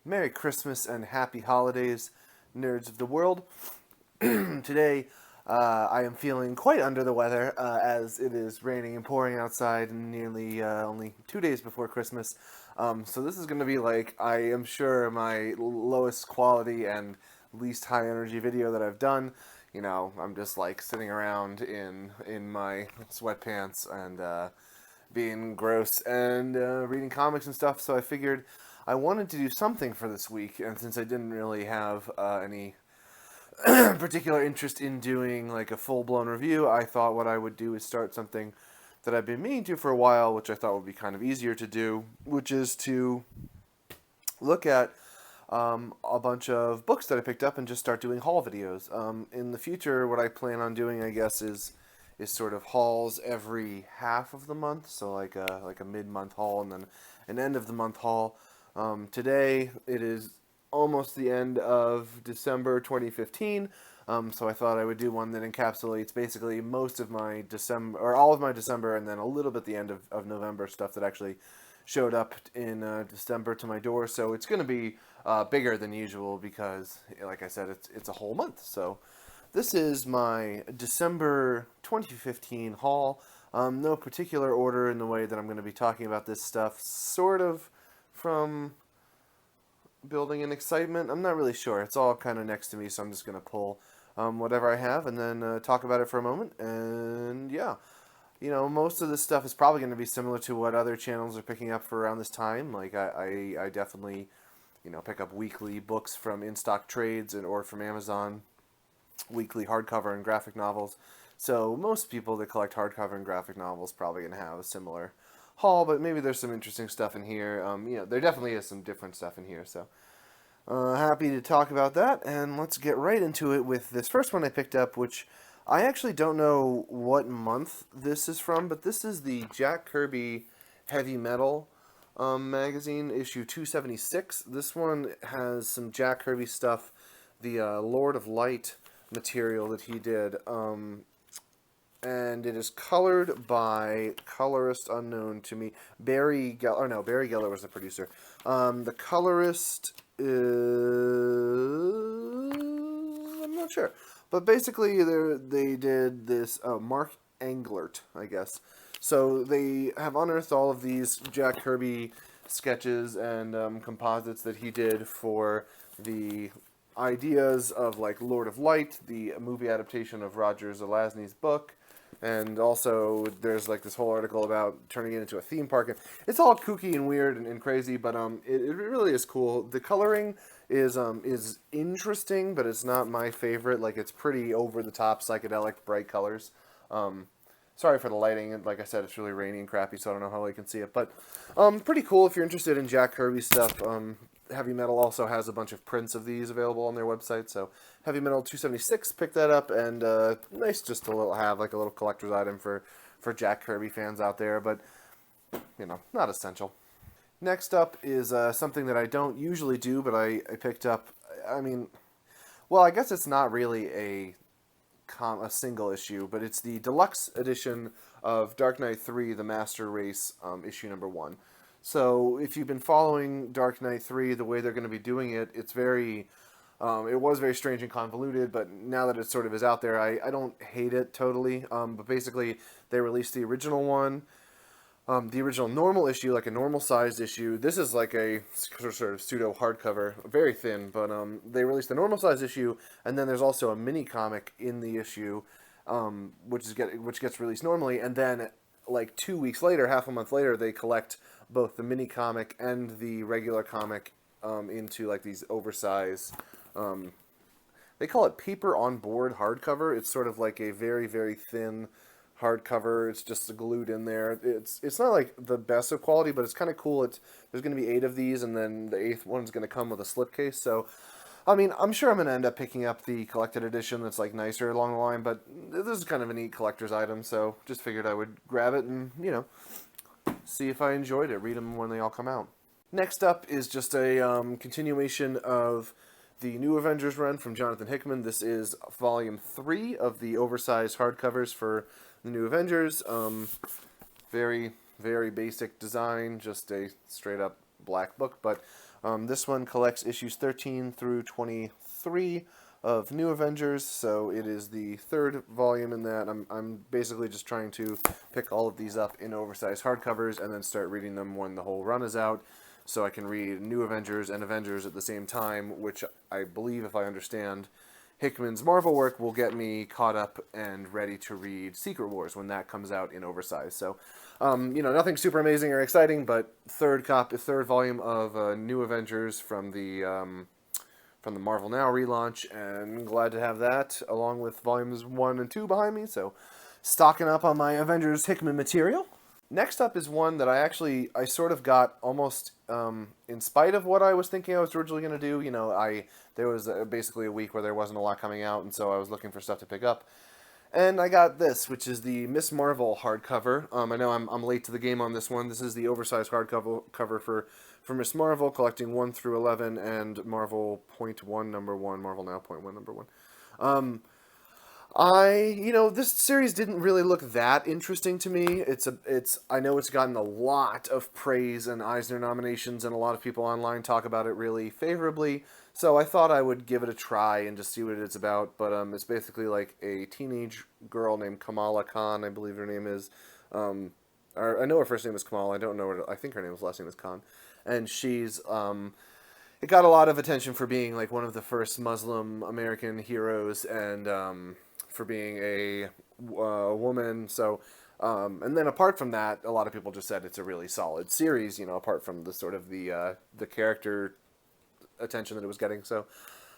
Merry Christmas and Happy Holidays, nerds of the world. Today, I am feeling quite under the weather as it is raining and pouring outside and nearly only 2 days before Christmas. So this is going to be like, I am sure, my lowest quality and least high energy video that I've done. You know, I'm just like sitting around in my sweatpants and being gross and reading comics and stuff, so I figured I wanted to do something for this week, and since I didn't really have any particular interest in doing like a full-blown review, I thought what I would do is start something that I've been meaning to for a while, which I thought would be kind of easier to do, which is to look at a bunch of books that I picked up and just start doing haul videos. In the future, what I plan on doing, I guess, is sort of hauls every half of the month, so like a mid-month haul and then an end-of-the-month haul. Today, it is almost the end of December 2015, so I thought I would do one that encapsulates basically most of my December, or all of my December, and then a little bit the end of November stuff that actually showed up in December to my door. So it's going to be bigger than usual because, like I said, it's a whole month. So this is my December 2015 haul. No particular order in the way that I'm going to be talking about this stuff. Sort of from building an excitement. I'm not really sure. It's all kind of next to me, so I'm just going to pull whatever I have and then talk about it for a moment. And yeah, you know, most of this stuff is probably going to be similar to what other channels are picking up for around this time. Like I definitely, you know, pick up weekly books from in-stock trades or from Amazon, weekly hardcover and graphic novels. So most people that collect hardcover and graphic novels probably going to have a similar haul, but maybe there's some interesting stuff in here. You know, there definitely is some different stuff in here, so happy to talk about that, and let's get right into it with this first one I picked up, which I actually don't know what month this is from, but this is the Jack Kirby Heavy Metal magazine, issue 276. This one has some Jack Kirby stuff, the Lord of Light material that he did, and it is colored by colorist unknown to me, Barry Geller was the producer. The colorist is, I'm not sure, but basically they did this Mark Englert, I guess. So they have unearthed all of these Jack Kirby sketches and composites that he did for the ideas of like Lord of Light, the movie adaptation of Roger Zelazny's book. And also, there's like this whole article about turning it into a theme park. It's all kooky and weird and crazy, but it really is cool. The coloring is interesting, but it's not my favorite. Like, it's pretty over the top, psychedelic, bright colors. Sorry for the lighting. Like I said, it's really rainy and crappy, so I don't know how well you can see it. But pretty cool if you're interested in Jack Kirby stuff. Heavy Metal also has a bunch of prints of these available on their website, so Heavy Metal 276, pick that up, and nice just to have like a little collector's item for Jack Kirby fans out there, but, you know, not essential. Next up is something that I don't usually do, but I picked up, I mean, well, I guess it's not really a single issue, but it's the deluxe edition of Dark Knight 3, The Master Race, issue number 1. So if you've been following Dark Knight 3, the way they're going to be doing it, it's very, it was very strange and convoluted, but now that it sort of is out there, I don't hate it totally. But basically, they released the original one, the original normal issue, like a normal-sized issue. This is like a sort of pseudo hardcover, very thin, but they released the normal-sized issue, and then there's also a mini-comic in the issue, which gets released normally, and then like 2 weeks later, half a month later, they collect both the mini comic and the regular comic into like these oversized, they call it paper on board hardcover. It's sort of like a very, very thin hardcover. It's just glued in there. It's not like the best of quality, but it's kind of cool. There's going to be 8 of these, and then the 8th one's going to come with a slipcase. So, I mean, I'm sure I'm going to end up picking up the collected edition that's like nicer along the line, but this is kind of a neat collector's item, so just figured I would grab it and, you know, see if I enjoyed it, read them when they all come out. Next up is just a continuation of the New Avengers run from Jonathan Hickman. This is volume 3 of the oversized hardcovers for the New Avengers. Very, very basic design, just a straight up black book, but This one collects issues 13 through 23 of New Avengers, so it is the third volume in that. I'm basically just trying to pick all of these up in oversized hardcovers and then start reading them when the whole run is out, so I can read New Avengers and Avengers at the same time, which I believe, if I understand Hickman's Marvel work, will get me caught up and ready to read Secret Wars when that comes out in oversized. So, nothing super amazing or exciting, but third volume of New Avengers from the Marvel Now relaunch, and glad to have that along with volumes 1 and 2 behind me. So, stocking up on my Avengers Hickman material. Next up is one that I sort of got almost in spite of what I was thinking I was originally going to do. There was basically a week where there wasn't a lot coming out, and so I was looking for stuff to pick up. And I got this, which is the Miss Marvel hardcover. I know I'm late to the game on this one. This is the oversized hardcover for Miss Marvel, collecting 1 through 11, and Marvel .1 number 1, Marvel Now .1 number 1. This series didn't really look that interesting to me. I know it's gotten a lot of praise and Eisner nominations, and a lot of people online talk about it really favorably. So I thought I would give it a try and just see what it's about. But it's basically like a teenage girl named Kamala Khan, I believe her name is. I know her first name is Kamala. I don't know I think her last name is Khan, and she's it got a lot of attention for being like one of the first Muslim American heroes, and for being a woman. So, and then apart from that, a lot of people just said it's a really solid series, apart from the sort of the character attention that it was getting. So,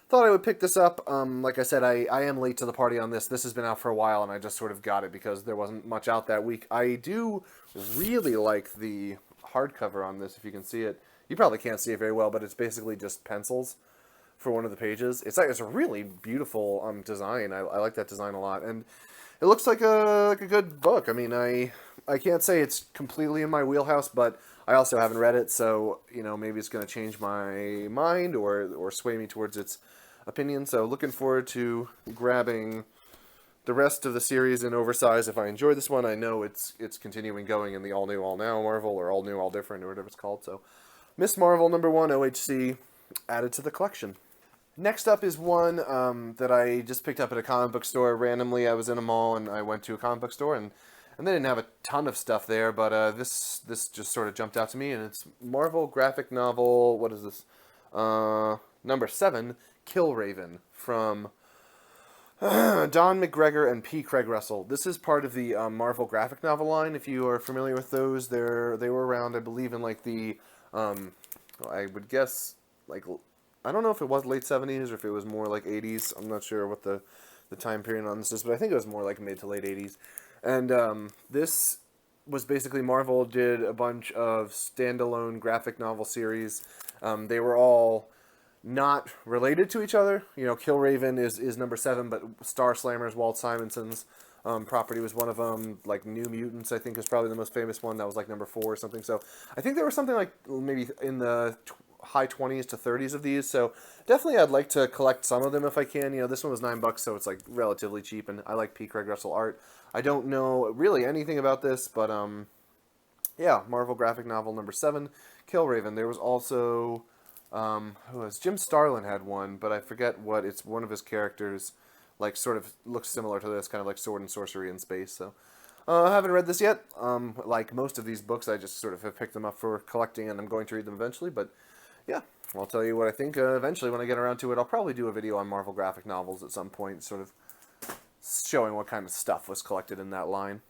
thought I would pick this up. Like I said, I am late to the party on this. This has been out for a while, and I just sort of got it because there wasn't much out that week. I do really like the hardcover on this, if you can see it. You probably can't see it very well, but it's basically just pencils for one of the pages. It's a really beautiful design. I like that design a lot, and it looks like a good book. I mean, I can't say it's completely in my wheelhouse, but I also haven't read it, so maybe it's going to change my mind or sway me towards its opinion. So looking forward to grabbing the rest of the series in oversized. If I enjoy this one, I know it's continuing going in the all new, all now Marvel, or all new, all different, or whatever it's called. So Miss Marvel number 1 OHC added to the collection. Next up is one that I just picked up at a comic book store randomly. I was in a mall and I went to a comic book store, and they didn't have a ton of stuff there, but this just sort of jumped out to me, and it's Marvel graphic novel. What is this? Number 7, Killraven, from Don McGregor and P. Craig Russell. This is part of the Marvel graphic novel line. If you are familiar with those, they were around, I believe, in like the I would guess like, I don't know if it was late 70s or if it was more like 80s. I'm not sure what the time period on this is, but I think it was more like mid to late 80s. And this was basically Marvel did a bunch of standalone graphic novel series. They were all not related to each other. Killraven is number 7, but Star Slammers, Walt Simonson's property was one of them. Like New Mutants, I think, is probably the most famous one. That was like number 4 or something. So I think there was something like maybe in the high 20s to 30s of these. So definitely I'd like to collect some of them if I can. This one was $9, so it's like relatively cheap, and I like P. Craig Russell art. I don't know really anything about this, but yeah, Marvel graphic novel number 7, Killraven. There was also Jim Starlin had one, but I forget what. It's one of his characters, like sort of looks similar to this, kind of like sword and sorcery in space. So I haven't read this yet. Like most of these books, I just sort of have picked them up for collecting, and I'm going to read them eventually. But yeah, I'll tell you what I think eventually when I get around to it. I'll probably do a video on Marvel graphic novels at some point, sort of showing what kind of stuff was collected in that line.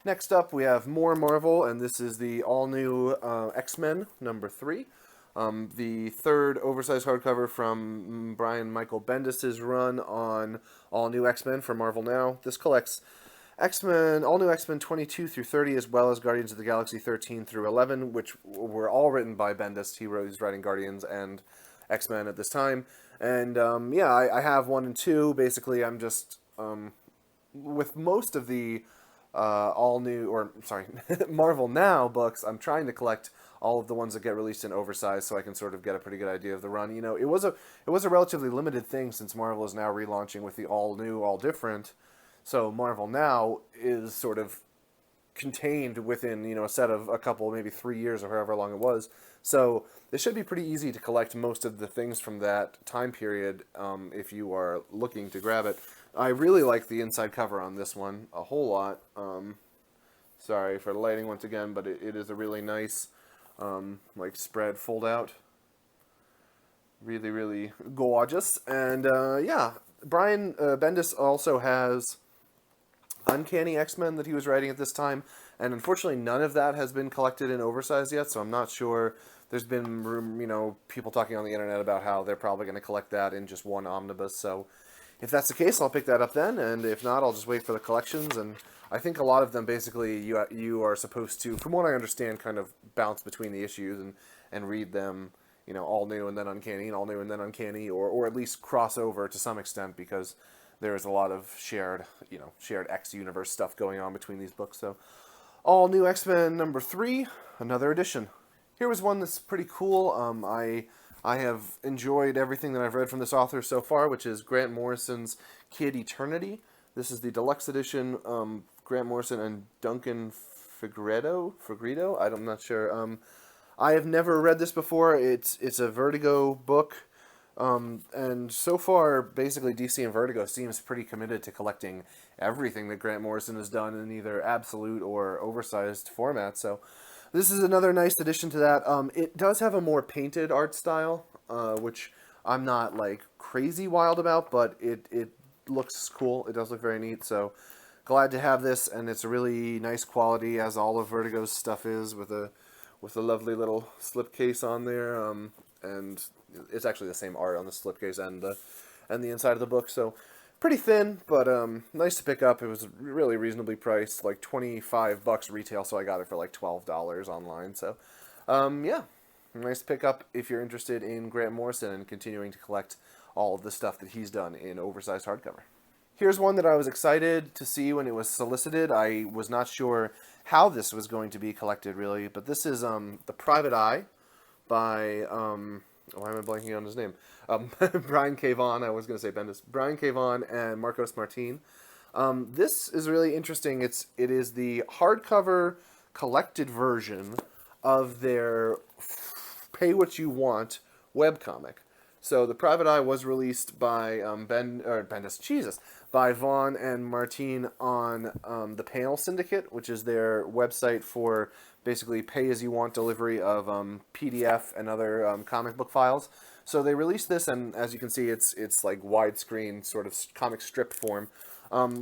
Next up, we have more Marvel, and this is the all-new X-Men number 3. The third oversized hardcover from Brian Michael Bendis' run on All New X-Men for Marvel Now. This collects X-Men, All New X-Men 22 through 30, as well as Guardians of the Galaxy 13 through 11, which were all written by Bendis. He's writing Guardians and X-Men at this time. And yeah, I have 1 and 2. Basically, I'm just with most of the Marvel Now books, I'm trying to collect all of the ones that get released in oversized, so I can sort of get a pretty good idea of the run. It was a relatively limited thing, since Marvel is now relaunching with the all new, all different. So Marvel Now is sort of contained within a set of a couple, maybe 3 years or however long it was. So it should be pretty easy to collect most of the things from that time period if you are looking to grab it. I really like the inside cover on this one a whole lot. Sorry for the lighting once again, but it is a really nice like spread fold out. Really, really gorgeous. And yeah, Brian Bendis also has Uncanny X-Men that he was writing at this time, and unfortunately none of that has been collected in oversized yet, so I'm not sure. There's been people talking on the internet about how they're probably going to collect that in just one omnibus, so if that's the case, I'll pick that up then, and if not, I'll just wait for the collections. And I think a lot of them, basically, you are supposed to, from what I understand, kind of bounce between the issues and read them, all new and then Uncanny, and all new and then Uncanny, or at least cross over to some extent, because there is a lot of shared X-Universe stuff going on between these books. So, All New X-Men number 3, another edition. Here was one that's pretty cool. I have enjoyed everything that I've read from this author so far, which is Grant Morrison's Kid Eternity. This is the deluxe edition. Grant Morrison and Duncan Fegredo? I'm not sure. I have never read this before. It's a Vertigo book. And so far, basically, DC and Vertigo seems pretty committed to collecting everything that Grant Morrison has done in either absolute or oversized format. So this is another nice addition to that. It does have a more painted art style, which I'm not, crazy wild about, but it looks cool. It does look very neat, so glad to have this, and it's a really nice quality, as all of Vertigo's stuff is, with a lovely little slipcase on there, and it's actually the same art on the slipcase and the inside of the book, so pretty thin, but nice to pick up. It was really reasonably priced, like $25 retail, so I got it for like $12 online. So, yeah, nice to pick up if you're interested in Grant Morrison and continuing to collect all of the stuff that he's done in oversized hardcover. Here's one that I was excited to see when it was solicited. I was not sure how this was going to be collected, really, but this is The Private Eye by... why am I blanking on his name? Brian K. Vaughan, I was going to say Bendis. Brian K. Vaughan and Marcos Martin. This is really interesting. It is the hardcover collected version of their Pay What You Want webcomic. So The Private Eye was released by by Vaughan and Martin on the Panel Syndicate, which is their website for basically pay-as-you-want delivery of PDF and other comic book files. So they released this, and as you can see, it's like widescreen sort of comic strip form.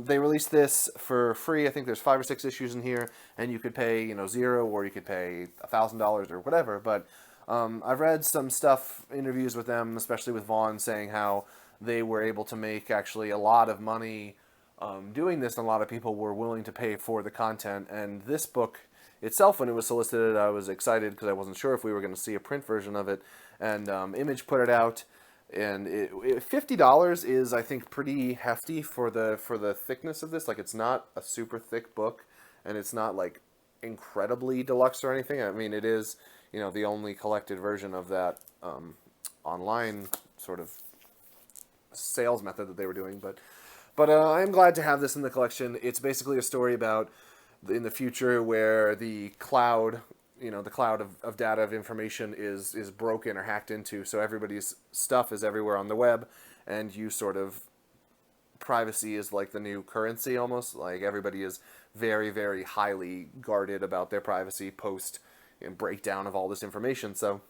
They released this for free. I think there's 5 or 6 issues in here, and you could pay $0, or you could pay $1,000 or whatever. But I've read some interviews with them, especially with Vaughan, saying how they were able to make actually a lot of money doing this, and a lot of people were willing to pay for the content. And this book itself, when it was solicited, I was excited because I wasn't sure if we were going to see a print version of it. And Image put it out, and $50 is, I think, pretty hefty for the thickness of this. Like, it's not a super thick book, and it's not like incredibly deluxe or anything. I mean, it is the only collected version of that online sort of sales method that they were doing. But I'm glad to have this in the collection. It's basically a story about in the future where the cloud, the cloud of data, of information is broken or hacked into, so everybody's stuff is everywhere on the web, and privacy is like the new currency almost. Like, everybody is very, very highly guarded about their privacy post breakdown of all this information. So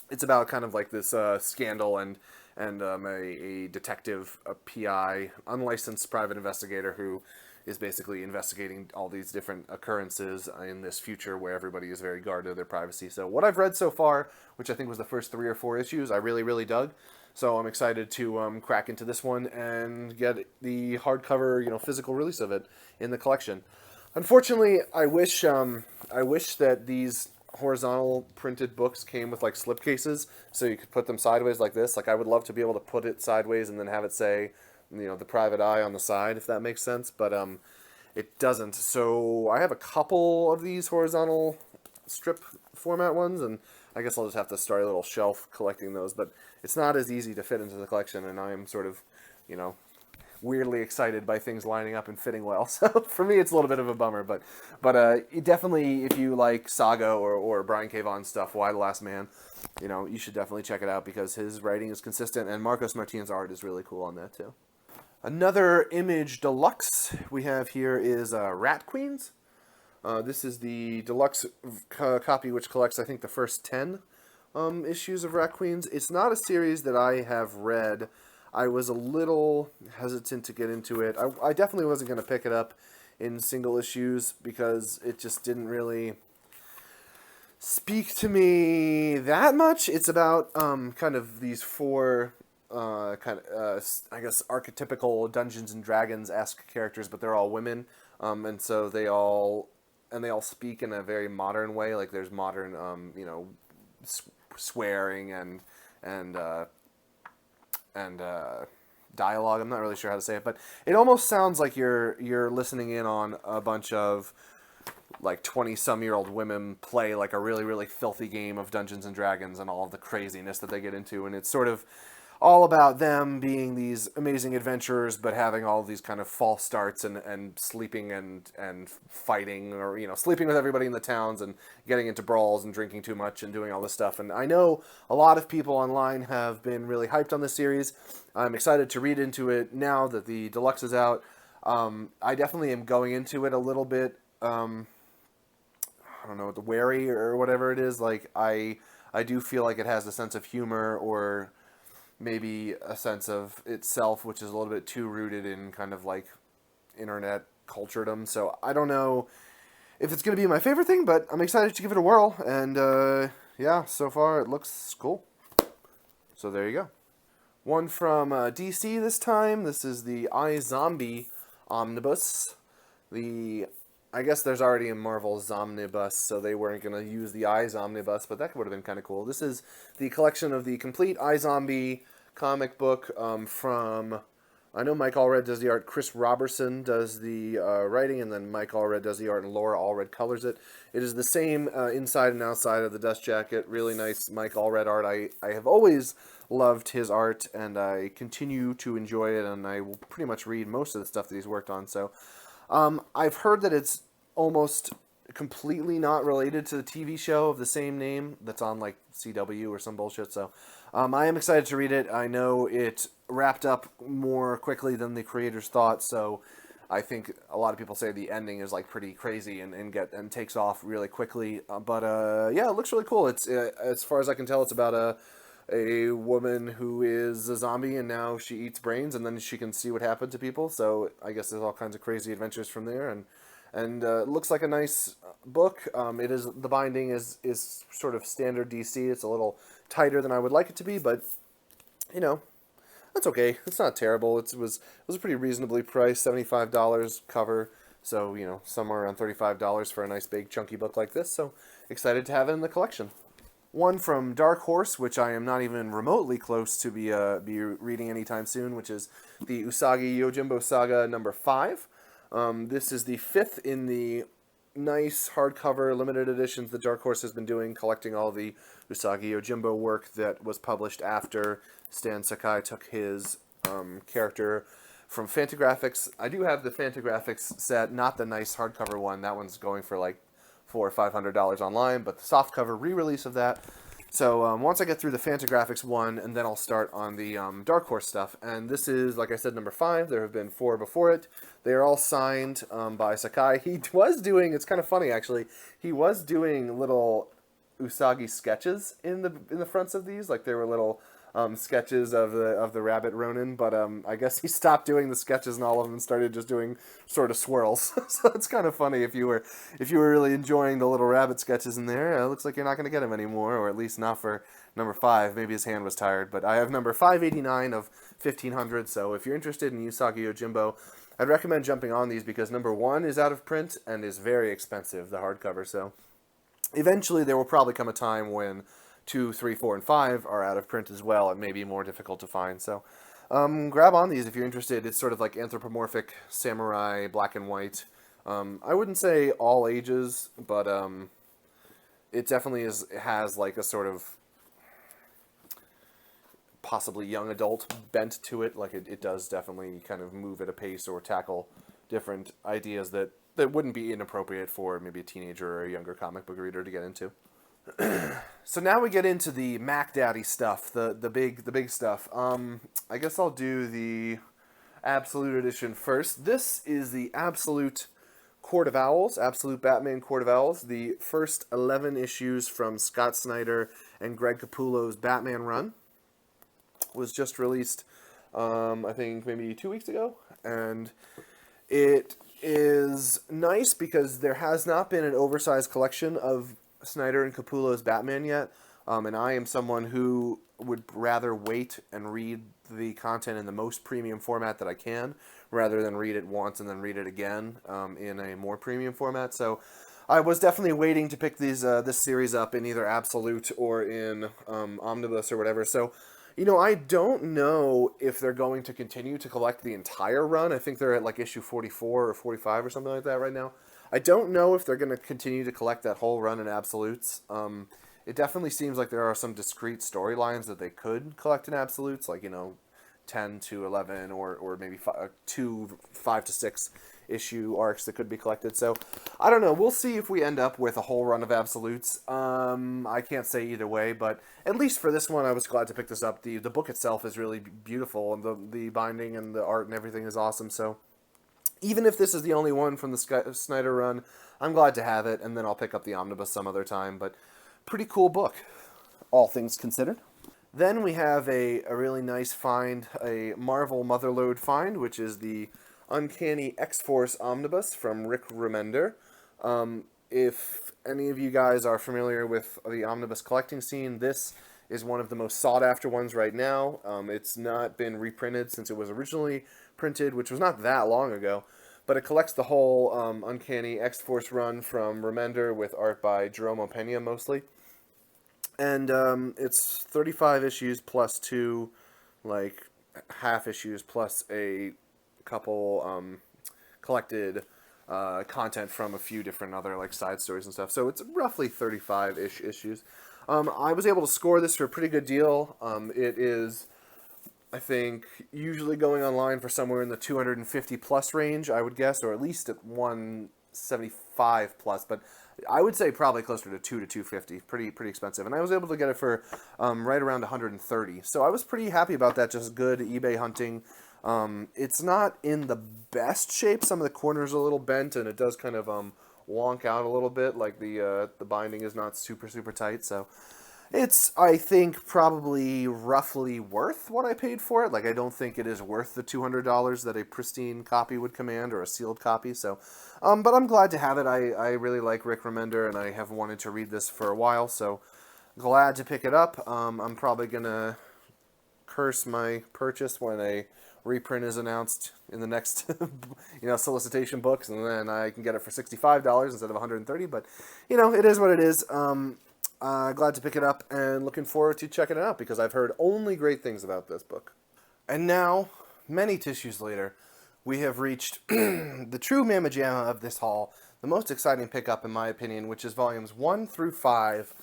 it's about kind of like this scandal and a detective, a PI, unlicensed private investigator who is basically investigating all these different occurrences in this future where everybody is very guarded of their privacy. So what I've read so far, which I think was the first 3 or 4 issues, I really, really dug. So I'm excited to crack into this one and get the hardcover, physical release of it in the collection. Unfortunately, I wish that these horizontal printed books came with like slipcases, so you could put them sideways like this. Like, I would love to be able to put it sideways and then have it say, The Private Eye on the side, if that makes sense, but it doesn't. So I have a couple of these horizontal strip format ones, and I guess I'll just have to start a little shelf collecting those, but it's not as easy to fit into the collection, and I am sort of, weirdly excited by things lining up and fitting well. So for me, it's a little bit of a bummer. But definitely, if you like Saga or Brian K. Vaughan stuff, Why the Last Man, you should definitely check it out because his writing is consistent and Marcos Martin's art is really cool on that too. Another Image Deluxe we have here is Rat Queens. This is the deluxe copy, which collects, I think, the first 10 issues of Rat Queens. It's not a series that I have read. I was a little hesitant to get into it. I definitely wasn't going to pick it up in single issues because it just didn't really speak to me that much. It's about kind of these four I guess archetypical Dungeons and Dragons-esque characters, but they're all women, and so they all speak in a very modern way. Like there's modern swearing and dialogue. I'm not really sure how to say it, but it almost sounds like you're listening in on a bunch of like 20-some-year-old women play like a really, really filthy game of Dungeons and Dragons and all of the craziness that they get into. And it's sort of all about them being these amazing adventurers, but having all these kind of false starts and sleeping and fighting, or, sleeping with everybody in the towns and getting into brawls and drinking too much and doing all this stuff. And I know a lot of people online have been really hyped on this series. I'm excited to read into it now that the deluxe is out. I definitely am going into it a little bit, I don't know, the wary or whatever it is. Like I do feel like it has a sense of humor, or maybe a sense of itself, which is a little bit too rooted in kind of like internet culturedom. So I don't know if it's going to be my favorite thing, but I'm excited to give it a whirl. And yeah, so far it looks cool. So there you go. One from DC this time. This is the iZombie Omnibus. I guess there's already a Marvel Zomnibus, so they weren't going to use the iZombnibus, but that would have been kind of cool. This is the collection of the complete iZombie comic book from, I know Mike Allred does the art, Chris Robertson does the writing, and then Mike Allred does the art, and Laura Allred colors it. It is the same inside and outside of the dust jacket. Really nice Mike Allred art. I have always loved his art, and I continue to enjoy it, and I will pretty much read most of the stuff that he's worked on, so I've heard that it's almost completely not related to the TV show of the same name that's on like CW or some bullshit. So I am excited to read it. I know it wrapped up more quickly than the creators thought. So I think a lot of people say the ending is like pretty crazy and takes off really quickly. But yeah, it looks really cool. It's as far as I can tell, it's about a woman who is a zombie and now she eats brains and then she can see what happened to people. So I guess there's all kinds of crazy adventures from there, and it looks like a nice book. The binding is sort of standard DC. It's a little tighter than I would like it to be, but that's okay. It's not terrible. It was a pretty reasonably priced, $75 cover. So somewhere around $35 for a nice big chunky book like this. So excited to have it in the collection. One from Dark Horse, which I am not even remotely close to be reading anytime soon, which is the Usagi Yojimbo Saga number 5. This is the 5th in the nice hardcover limited editions that Dark Horse has been doing, collecting all the Usagi Yojimbo work that was published after Stan Sakai took his character from Fantagraphics. I do have the Fantagraphics set, not the nice hardcover one. That one's going for like $400 or $500 online, but the softcover re-release of that. So once I get through the Fantagraphics one, and then I'll start on the Dark Horse stuff. And this is, like I said, number 5. There have been 4 before it. They are all signed by Sakai. He was doing, it's kind of funny actually, he was doing little Usagi sketches in the fronts of these. Like there were little sketches of the rabbit Ronin, but I guess he stopped doing the sketches and all of them and started just doing sort of swirls. So it's kind of funny if you were really enjoying the little rabbit sketches in there. It looks like you're not going to get him anymore, or at least not for number 5. Maybe his hand was tired, but I have number 589 of 1500. So if you're interested in Usagi Yojimbo, I'd recommend jumping on these because number 1 is out of print and is very expensive, the hardcover. So eventually there will probably come a time when 2, 3, 4, and 5 are out of print as well. It may be more difficult to find. So grab on these if you're interested. It's sort of like anthropomorphic samurai, black and white. I wouldn't say all ages, but it definitely has like a sort of possibly young adult bent to it. Like, it does definitely kind of move at a pace or tackle different ideas that wouldn't be inappropriate for maybe a teenager or a younger comic book reader to get into. So now we get into the Mac Daddy stuff, the big stuff. I guess I'll do the Absolute Edition first. This is the Absolute Court of Owls, Absolute Batman Court of Owls, the first 11 issues from Scott Snyder and Greg Capullo's Batman run. Was just released, I think maybe 2 weeks ago, and it is nice because there has not been an oversized collection of Snyder and Capullo's Batman yet, and I am someone who would rather wait and read the content in the most premium format that I can, rather than read it once and then read it again in a more premium format. So I was definitely waiting to pick this series up in either Absolute or in Omnibus or whatever. So, you know, I don't know if they're going to continue to collect the entire run. I think they're at like issue 44 or 45 or something like that right now. I don't know if they're going to continue to collect that whole run in Absolutes. It definitely seems like there are some discrete storylines that they could collect in Absolutes, like, you know, 10 to 11 or maybe 5 to 6 issue arcs that could be collected. So I don't know. We'll see if we end up with a whole run of Absolutes. I can't say either way, but at least for this one, I was glad to pick this up. The book itself is really beautiful, and the binding and the art and everything is awesome. So even if this is the only one from the Snyder run, I'm glad to have it, and then I'll pick up the Omnibus some other time. But pretty cool book, all things considered. Then we have a really nice find, a Marvel Motherlode find, which is the Uncanny X-Force Omnibus from Rick Remender. If any of you guys are familiar with the omnibus collecting scene, this is one of the most sought-after ones right now. It's not been reprinted since it was originally printed, which was not that long ago, but it collects the whole Uncanny X-Force run from Remender with art by Jerome Opeña mostly. And it's 35 issues plus 2, like, half issues plus a couple collected content from a few different other, like, side stories and stuff. So it's roughly 35-ish issues. I was able to score this for a pretty good deal. It is, I think, usually going online for somewhere in the 250 plus range, I would guess, or at least at 175 plus, but I would say probably closer to 250. Pretty expensive. And I was able to get it for right around 130. So I was pretty happy about that. Just good eBay hunting. It's not in the best shape. Some of the corners are a little bent, and it does kind of wonk out a little bit. Like the binding is not super tight. So it's, I think, probably roughly worth what I paid for it. Like, I don't think it is worth the $200 that a pristine copy would command, or a sealed copy. So, but I'm glad to have it. I really like Rick Remender, and I have wanted to read this for a while. So, glad to pick it up. I'm probably gonna curse my purchase when a reprint is announced in the next solicitation books, and then I can get it for $65 instead of $130. But it is what it is. Glad to pick it up and looking forward to checking it out because I've heard only great things about this book. And now, many tissues later, we have reached the true mamma jamma of this haul, the most exciting pickup in my opinion, which is volumes 1 through 5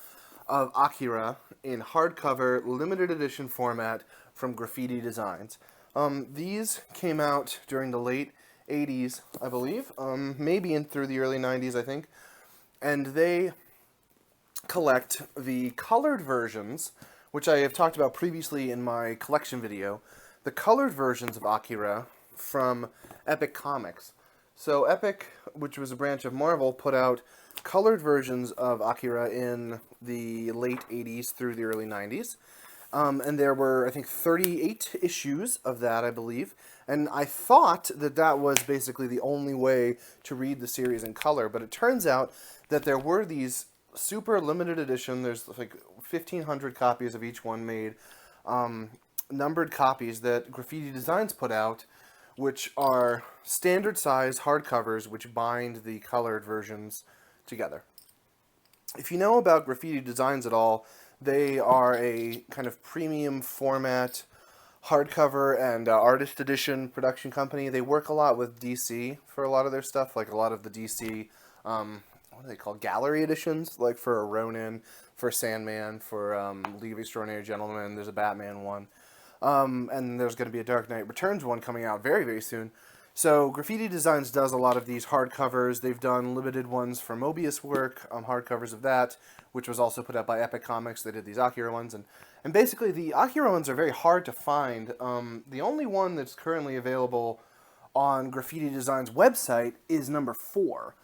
of Akira in hardcover limited edition format from Graffiti Designs. These came out during the late 80s, I believe, maybe in through the early 90s, I think, and they collect the colored versions, which I have talked about previously in my collection video, the colored versions of Akira from Epic Comics. So Epic, which was a branch of Marvel, put out colored versions of Akira in the late 80s through the early 90s. And there were, I think, 38 issues of that, I believe. And I thought that was basically the only way to read the series in color. But it turns out that there were these super limited edition, there's like 1,500 copies of each one made, numbered copies that Graffiti Designs put out, which are standard size hardcovers which bind the colored versions together. If you know about Graffiti Designs at all, they are a kind of premium format hardcover and artist edition production company. They work a lot with DC for a lot of their stuff, like a lot of the DC what are they called? Gallery editions, like for Ronin, for Sandman, for League of Extraordinary Gentlemen. There's a Batman one. And there's going to be a Dark Knight Returns one coming out very, very soon. So Graffiti Designs does a lot of these hardcovers. They've done limited ones for Mobius work, hardcovers of that, which was also put out by Epic Comics. They did these Akira ones, and basically the Akira ones are very hard to find. The only one that's currently available on Graffiti Designs' website is number 4.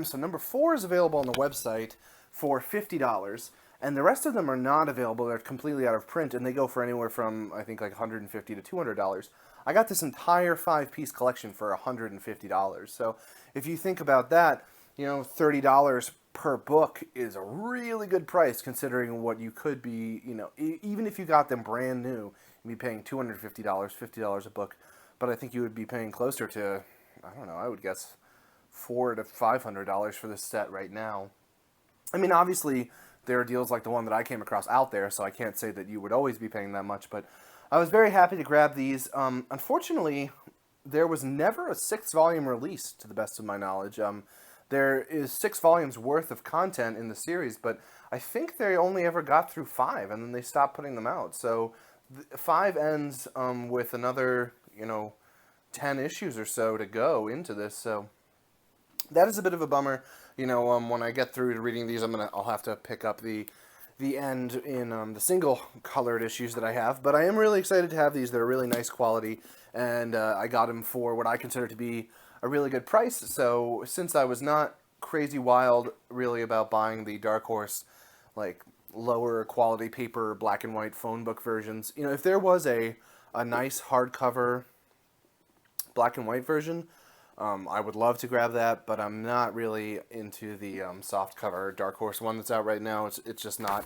So number 4 is available on the website for $50, and the rest of them are not available. They're completely out of print, and they go for anywhere from, I think, like $150 to $200. I got this entire 5-piece collection for $150. So if you think about that, you know, $30 per book is a really good price considering what you could be, you know, even if you got them brand new, you'd be paying $250, $50 a book. But I think you would be paying closer to, I don't know, I would guess $400 to $500 for this set right now. I mean, obviously, there are deals like the one that I came across out there, so I can't say that you would always be paying that much, but I was very happy to grab these. Unfortunately, there was never a 6th volume release, to the best of my knowledge. There is 6 volumes worth of content in the series, but I think they only ever got through 5, and then they stopped putting them out. So 5 ends with another, you know, 10 issues or so to go into this, so that is a bit of a bummer. You know, when I get through to reading these, I'll have to pick up the end in the single colored issues that I have. But I am really excited to have these. They're really nice quality, and I got them for what I consider to be a really good price. So since I was not crazy wild really about buying the Dark Horse, like, lower quality paper black and white phone book versions, you know, if there was a nice hardcover black and white version, I would love to grab that, but I'm not really into the softcover Dark Horse one that's out right now. It's just not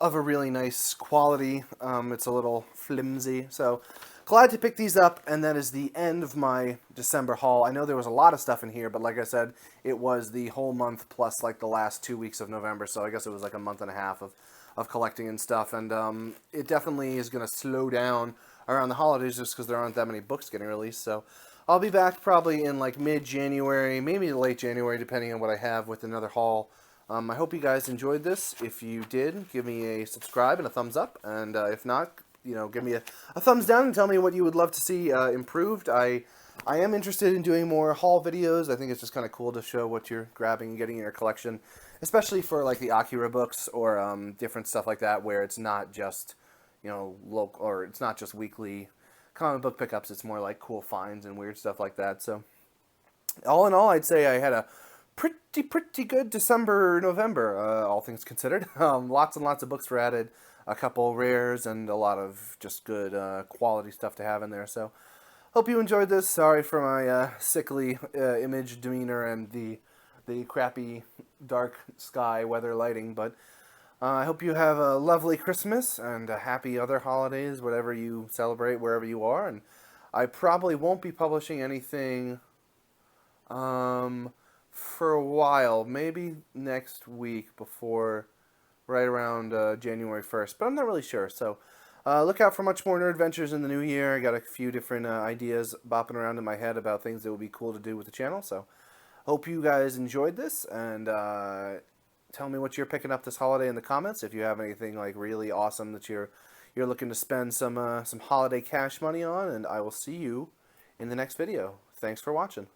of a really nice quality. It's a little flimsy. So glad to pick these up, and that is the end of my December haul. I know there was a lot of stuff in here, but like I said, it was the whole month plus like the last 2 weeks of November, so I guess it was like a month and a half of collecting and stuff, and it definitely is going to slow down around the holidays just because there aren't that many books getting released, so I'll be back probably in like mid-January, maybe late January, depending on what I have with another haul. I hope you guys enjoyed this. If you did, give me a subscribe and a thumbs up, and if not, you know, give me a thumbs down and tell me what you would love to see improved. I am interested in doing more haul videos. I think it's just kind of cool to show what you're grabbing and getting in your collection, especially for like the Akira books or different stuff like that, where it's not just, you know, local, or it's not just weekly comic book pickups. It's more like cool finds and weird stuff like that. So all in all, I'd say I had a pretty good December, November, all things considered. Lots and lots of books were added, a couple rares, and a lot of just good quality stuff to have in there. So hope you enjoyed this. Sorry for my sickly image, demeanor, and the crappy dark sky weather lighting, but I hope you have a lovely Christmas and a happy other holidays, whatever you celebrate, wherever you are. And I probably won't be publishing anything for a while, maybe next week before, right around January 1st, but I'm not really sure. So look out for much more Nerd Adventures in the new year. I got a few different ideas bopping around in my head about things that would be cool to do with the channel. So hope you guys enjoyed this, and tell me what you're picking up this holiday in the comments. If you have anything like really awesome that you're looking to spend some holiday cash money on, and I will see you in the next video. Thanks for watching.